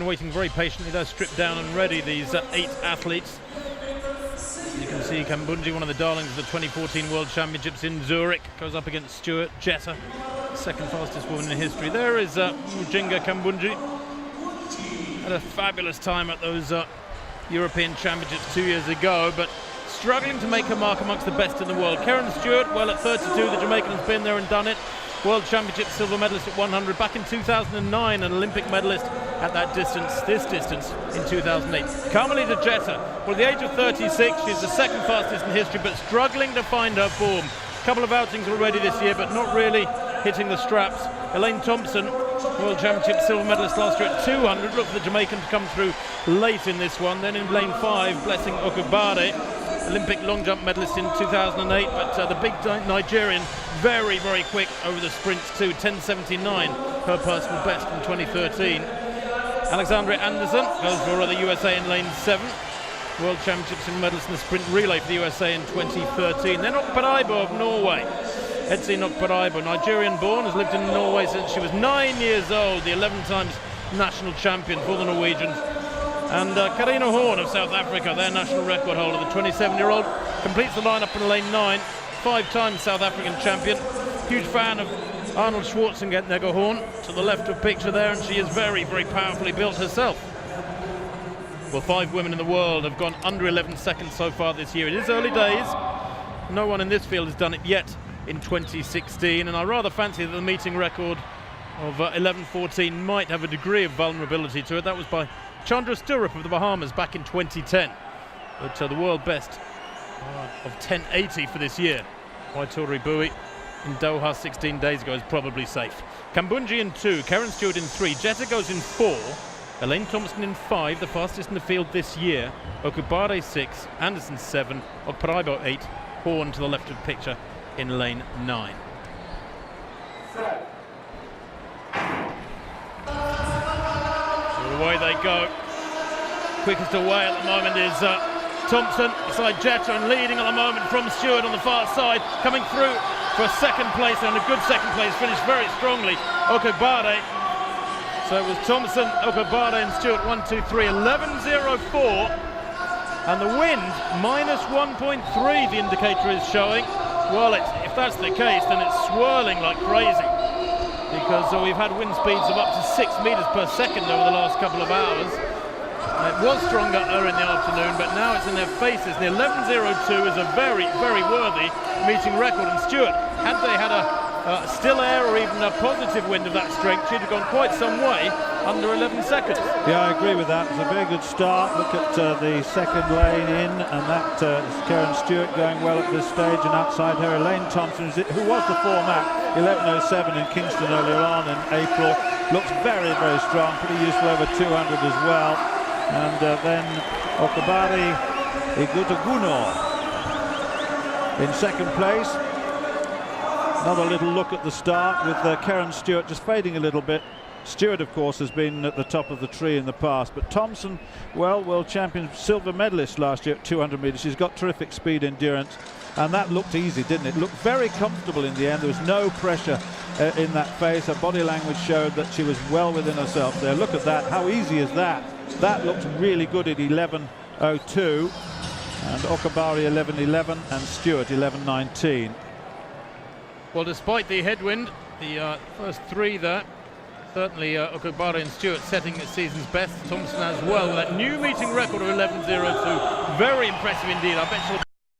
been waiting very patiently. They're stripped down and ready, these 8 athletes. You can see Kambundji, one of the darlings of the 2014 World Championships in Zurich, goes up against Stewart Jetta, second fastest woman in history. There is Mujinga Kambundji. Had a fabulous time at those European Championships 2 years ago, but struggling to make her mark amongst the best in the world. Karen Stewart, well, at 32, the Jamaican has been there and done it. World Championship silver medalist at 100 back in 2009, an Olympic medalist at that distance, this distance, in 2008. Carmelita Jetta, well, at the age of 36, she's the second fastest in history, but struggling to find her form. A couple of outings already this year, but not really hitting the straps. Elaine Thompson, World Championship silver medalist last year at 200. Look for the Jamaican to come through late in this one. Then in lane 5, Blessing Okubade, Olympic long jump medalist in 2008, but the big Nigerian, very, very quick over the sprints too. 10:79, her personal best in 2013. Alexandra Anderson goes for the USA in lane 7. World Championships silver medalist in the sprint relay for the USA in 2013. Then Okparaibo of Norway. Hetzi Okparaibo, Nigerian born, has lived in Norway since she was 9 years old, the 11 times national champion for the Norwegians. And Karina Horn of South Africa, their national record holder, the 27-year-old, completes the lineup in lane 9, 5 times South African champion. Huge fan of Arnold Schwarzenegger Horn, to the left of picture there, and she is very, very powerfully built herself. Well, 5 women in the world have gone under 11 seconds so far this year. It is early days. No one in this field has done it yet in 2016, and I rather fancy that the meeting record of 11:14 might have a degree of vulnerability to it. That was by Chandra Stirrup of the Bahamas back in 2010. But the world best of 10:80 for this year, Waituri Bui in Doha 16 days ago, is probably safe. Kambundji in 2, Karen Stewart in 3, Jetta goes in 4, Elaine Thompson in 5, the fastest in the field this year, Okubade 6, Anderson 7, Okparaibo 8, Horn to the left of picture in lane 9. Away they go. Quickest away at the moment is Thompson beside Jetta, and leading at the moment from Stewart on the far side, coming through for a second place, and a good second place, finished very strongly, Okubade. So it was Thompson, Okubade and Stewart, 1, 2, 3, 11:04, and the wind minus 1.3 the indicator is showing. Well, if that's the case, then it's swirling like crazy, because we've had wind speeds of up to 6 meters per second over the last couple of hours. It was stronger in the afternoon, but now it's in their faces. The 11:02 is a very, very worthy meeting record, and Stewart, had they had a still air or even a positive wind of that strength, she'd have gone quite some way under 11 seconds. Yeah, I agree with that. It's a very good start. Look at the second lane in, and that is Karen Stewart going well at this stage, and outside her Elaine Thompson, who was the form at 11:07 in Kingston earlier on in April. Looks very, very strong, pretty useful over 200 as well. And then Okubade Igutoguno in second place. Another little look at the start with Karen Stewart just fading a little bit. Stewart, of course, has been at the top of the tree in the past, but Thompson, well, world champion, silver medalist last year at 200 meters. She's got terrific speed, endurance, and that looked easy, didn't it? Looked very comfortable in the end. There was no pressure in that face. Her body language showed that she was well within herself there. Look at that. How easy is that? That looks really good at 11:02, and Okubade 11:11 and Stewart 11:19. Well, despite the headwind, the first 3 there, certainly Okubade and Stewart setting the season's best. Thompson as well, that new meeting record of 11:02. Very impressive indeed. I bet she'll